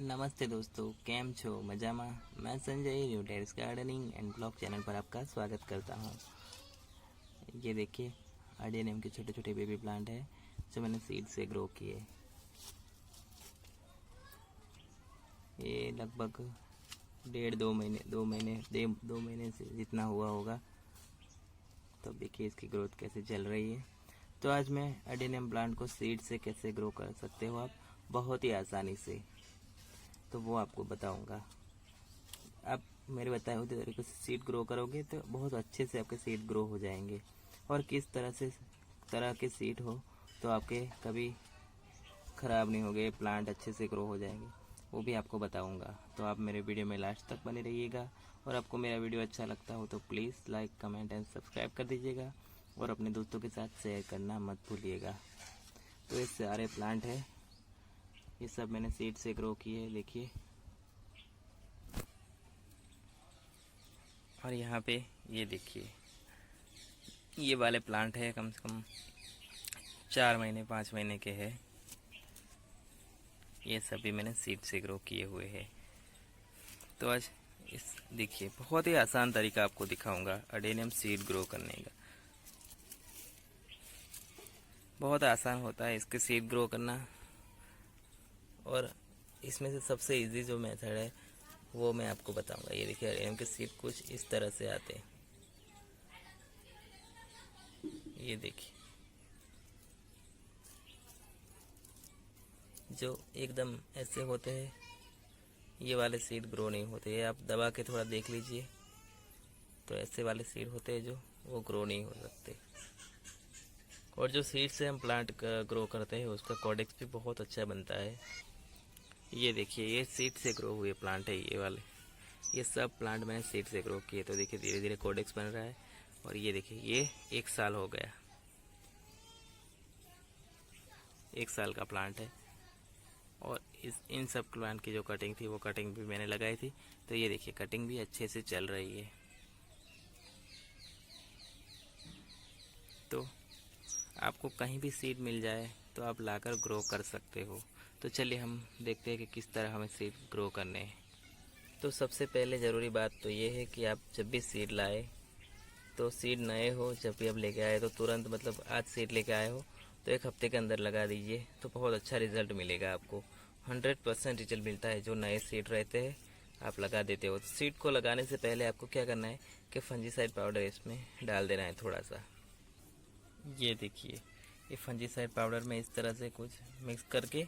नमस्ते दोस्तों, केम छो मजामा। मैं Sanjay new terrace gardening and blog channel पर आपका स्वागत करता हूँ। ये देखिए अडेनियम के छोटे छोटे बेबी प्लांट है जो मैंने सीड से ग्रो किए। ये लगभग दो महीने से जितना हुआ होगा। तो देखिए इसकी ग्रोथ कैसे चल रही है। तो आज मैं अडेनियम प्लांट को सीड से कैसे ग्रो कर सकते हो आप बहुत ही आसानी से, तो वो आपको बताऊंगा। आप मेरे बताए हुए तरीके से सीड ग्रो करोगे तो बहुत अच्छे से आपके सीड ग्रो हो जाएंगे। और किस तरह के सीड हो तो आपके कभी ख़राब नहीं होंगे, प्लांट अच्छे से ग्रो हो जाएंगे, वो भी आपको बताऊंगा। तो आप मेरे वीडियो में लास्ट तक बने रहिएगा। और आपको मेरा वीडियो अच्छा लगता हो तो please like comment and subscribe कर दीजिएगा और अपने दोस्तों के साथ शेयर करना मत भूलिएगा। तो ये सारे प्लांट है, ये सब मैंने सीड से ग्रो किए है, देखिए। और यहाँ पे ये देखिए ये वाले प्लांट है, कम से कम 4 महीने 5 महीने के हैं। ये सभी मैंने सीड से ग्रो किए हुए हैं। तो आज इस देखिए बहुत ही आसान तरीका आपको दिखाऊंगा अडेनियम सीड ग्रो करने का। बहुत आसान होता है इसके सीड ग्रो करना। और इसमें से सबसे इजी जो मेथड है वो मैं आपको बताऊंगा। ये देखिए अडेनियम के सीड कुछ इस तरह से आते हैं। ये देखिए जो एकदम ऐसे होते हैं, ये वाले सीड ग्रो नहीं होते। ये आप दबा के थोड़ा देख लीजिए, तो ऐसे वाले सीड होते हैं जो वो ग्रो नहीं हो सकते। और जो सीड से हम प्लांट ग्रो करते हैं उसका कोडेक्स भी बहुत अच्छा बनता है। ये देखिए ये सीड से ग्रो हुए प्लांट है, ये वाले ये सब प्लांट मैंने सीड से ग्रो किए। तो देखिए धीरे धीरे कोडेक्स बन रहा है। और ये देखिए ये 1 साल हो गया, 1 साल का प्लांट है। और इन सब प्लांट की जो कटिंग थी वो कटिंग भी मैंने लगाई थी। तो ये देखिए कटिंग भी अच्छे से चल रही है। तो आपको कहीं भी सीड मिल जाए तो आप लाकर ग्रो कर सकते हो। तो चलिए हम देखते हैं कि किस तरह हमें सीड ग्रो करने हैं। तो सबसे पहले ज़रूरी बात तो ये है कि आप जब भी सीड लाए तो सीड नए हो, जब भी आप लेके आए तो तुरंत, मतलब आज सीड लेके आए हो तो 1 हफ्ते के अंदर लगा दीजिए, तो बहुत अच्छा रिज़ल्ट मिलेगा आपको। 100% रिजल्ट मिलता है। जो नए सीड रहते हैं आप लगा देते हो। तो सीड को लगाने से पहले आपको क्या करना है कि फंजीसाइड पाउडर इसमें डाल देना है थोड़ा सा। ये देखिए ये फंजीसाइड पाउडर में इस तरह से कुछ मिक्स करके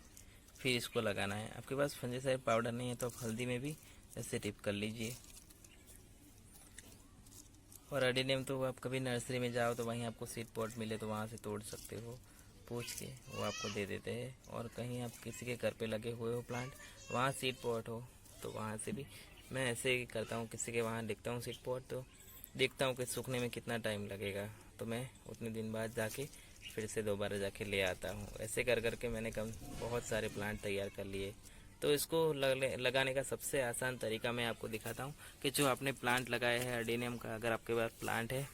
फिर इसको लगाना है। आपके पास फंजीसाइड पाउडर नहीं है तो आप हल्दी में भी ऐसे टिप कर लीजिए। और अडेनियम तो आप कभी नर्सरी में जाओ तो वहीं आपको सीड पॉट मिले तो वहाँ से तोड़ सकते हो, पूछ के वो आपको दे देते हैं। और कहीं आप किसी के घर पे लगे हुए हो प्लांट, वहाँ सीड पॉट हो तो वहाँ से भी मैं ऐसे ही करता हूँ। किसी के वहाँ देखता हूँ सीड पॉट तो देखता हूँ कि सूखने में कितना टाइम लगेगा, तो मैं उतने दिन बाद जाके फिर से दोबारा जाके ले आता हूँ। ऐसे कर करके मैंने बहुत सारे प्लांट तैयार कर लिए। तो इसको लगाने का सबसे आसान तरीका मैं आपको दिखाता हूँ कि जो आपने प्लांट लगाया है अडेनियम का, अगर आपके पास प्लांट है,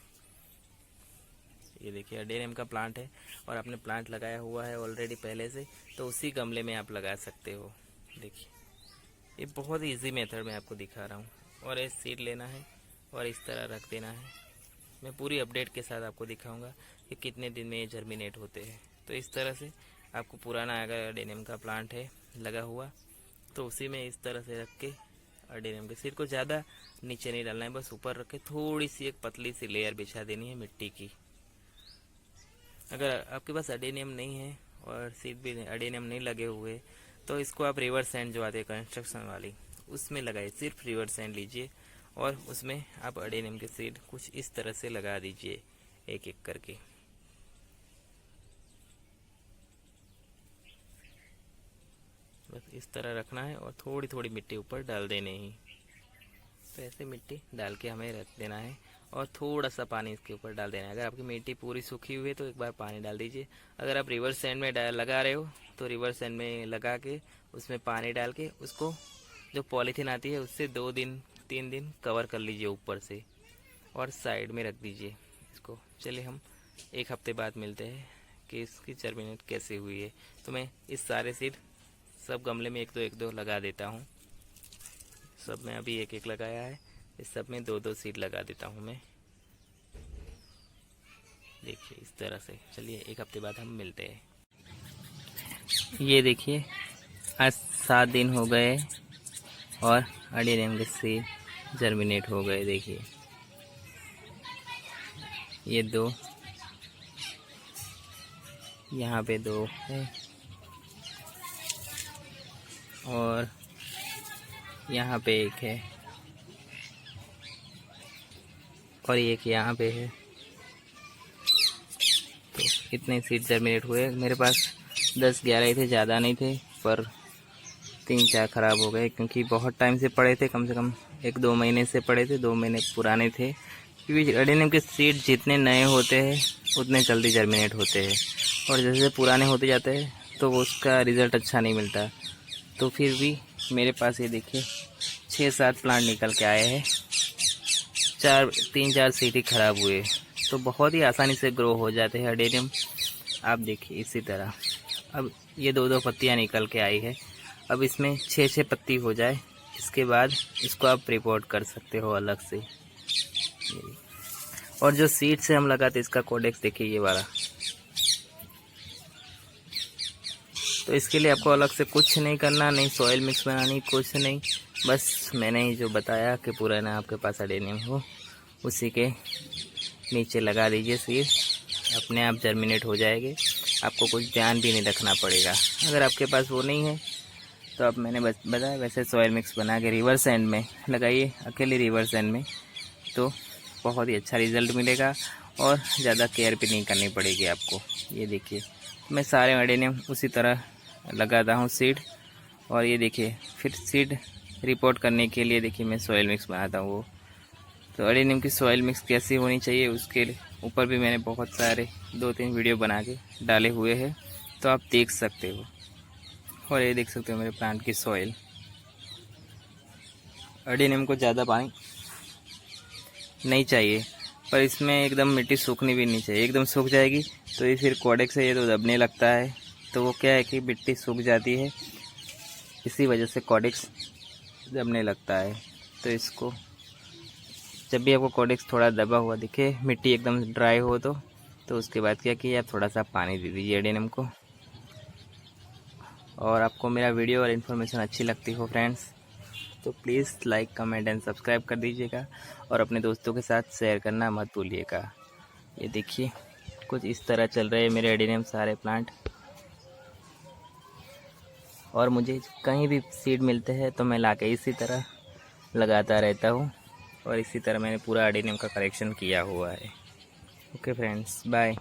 ये देखिए अडेनियम का प्लांट है और आपने प्लांट लगाया हुआ है ऑलरेडी पहले से, तो उसी गमले में आप लगा सकते हो। देखिए ये बहुत ही ईजी मेथड मैं आपको दिखा रहा हूँ। और ये सीड लेना है और इस तरह रख देना है। मैं पूरी अपडेट के साथ आपको दिखाऊंगा कि कितने दिन में ये जर्मिनेट होते हैं। तो इस तरह से आपको पुराना अगर अडेनियम का प्लांट है लगा हुआ तो उसी में इस तरह से रख के अडेनियम के सीड को ज़्यादा नीचे नहीं डालना है, बस ऊपर रख के थोड़ी सी एक पतली सी लेयर बिछा देनी है मिट्टी की। अगर आपके पास अडेनियम नहीं है और सीड भी अडेनियम नहीं लगे हुए तो इसको आप रिवर सैंड जो आते हैं कंस्ट्रक्शन वाली उसमें लगाइए। सिर्फ रिवर सैंड लीजिए और उसमें आप अडेनियम के सीड कुछ इस तरह से लगा दीजिए एक एक करके। बस इस तरह रखना है और थोड़ी थोड़ी मिट्टी ऊपर डाल देनी ही। तो ऐसे मिट्टी डाल के हमें रख देना है और थोड़ा सा पानी इसके ऊपर डाल देना है। अगर आपकी मिट्टी पूरी सूखी हुई है तो एक बार पानी डाल दीजिए। अगर आप रिवर सैंड में लगा रहे हो तो रिवर सैंड में लगा के उसमें पानी डाल के उसको जो पॉलीथीन आती है उससे 2 दिन 3 दिन कवर कर लीजिए ऊपर से और साइड में रख दीजिए इसको। चलिए हम 1 हफ्ते बाद मिलते हैं कि इसकी जर्मिनेट कैसे हुई है। तो मैं इस सारे सीड सब गमले में एक दो लगा देता हूँ। सब में अभी एक एक लगाया है, इस सब में 2-2 सीड लगा देता हूँ मैं। देखिए इस तरह से। चलिए एक हफ्ते बाद हम मिलते हैं। ये देखिए आज 7 दिन हो गए और अडेनियम के सीड जर्मिनेट हो गए। देखिए ये 2, यहाँ पे 2 है और यहाँ पे 1 है और एक यहाँ पे है। तो इतने सीड जर्मिनेट हुए। मेरे पास 10-11 ही थे, ज़्यादा नहीं थे, पर 3-4 ख़राब हो गए क्योंकि बहुत टाइम से पड़े थे। कम से कम 1-2 महीने से पड़े थे, 2 महीने पुराने थे। क्योंकि अडेनियम के सीड जितने नए होते हैं उतने जल्दी जर्मिनेट होते हैं और जैसे पुराने होते जाते हैं तो उसका रिज़ल्ट अच्छा नहीं मिलता। तो फिर भी मेरे पास ये देखिए 6-7 प्लांट निकल के आए हैं। 3-4 सीड ही ख़राब हुए। तो बहुत ही आसानी से ग्रो हो जाते हैं अडेनियम। आप देखिए इसी तरह अब ये 2-2 पत्तियाँ निकल के आई है। अब इसमें 6-6 पत्ती हो जाए, इसके बाद इसको आप रिपोर्ट कर सकते हो अलग से। और जो सीड से हम लगाते इसका कोडेक्स देखिए ये वाला। तो इसके लिए आपको अलग से कुछ नहीं करना, नहीं सॉइल मिक्स बनानी, कुछ नहीं। बस मैंने ही जो बताया कि पुराना आपके पास अडेनियम हो उसी के नीचे लगा दीजिए सीड, अपने आप जर्मिनेट हो जाएंगे। आपको कुछ ध्यान भी नहीं रखना पड़ेगा। अगर आपके पास वो नहीं है तो अब मैंने बताया वैसे सॉइल मिक्स बना के रिवर्स एंड में लगाइए, अकेले रिवर्स एंड में, तो बहुत ही अच्छा रिज़ल्ट मिलेगा और ज़्यादा केयर भी नहीं करनी पड़ेगी आपको। ये देखिए मैं सारे अडेनियम उसी तरह लगाता हूँ सीड। और ये देखिए फिर सीड रिपोर्ट करने के लिए देखिए मैं सॉइल मिक्स बनाता हूँ वो। तो अडेनियम की सॉइल मिक्स कैसी होनी चाहिए उसके ऊपर भी मैंने बहुत सारे 2-3 वीडियो बना के डाले हुए हैं, तो आप देख सकते हो। और ये देख सकते हो मेरे प्लांट की सॉइल। अडेनियम को ज़्यादा पानी नहीं चाहिए, पर इसमें एकदम मिट्टी सूखनी भी नहीं चाहिए। एकदम सूख जाएगी तो ये फिर कोडेक्स से ये तो दबने लगता है, तो वो क्या है कि मिट्टी सूख जाती है, इसी वजह से कोडेक्स दबने लगता है। तो इसको जब भी आपको कोडेक्स थोड़ा दबा हुआ दिखे, मिट्टी एकदम ड्राई हो तो उसके बाद क्या किया, आप थोड़ा सा पानी दे दीजिए अडेनियम को। और आपको मेरा वीडियो और इन्फॉर्मेशन अच्छी लगती हो फ्रेंड्स तो please like, comment and subscribe कर दीजिएगा और अपने दोस्तों के साथ शेयर करना मत भूलिएगा। ये देखिए कुछ इस तरह चल रहे हैं मेरे अडेनियम सारे प्लांट। और मुझे कहीं भी सीड मिलते हैं तो मैं लाके इसी तरह लगाता रहता हूँ और इसी तरह मैंने पूरा अडेनियम का कलेक्शन किया हुआ है। Okay friends, bye.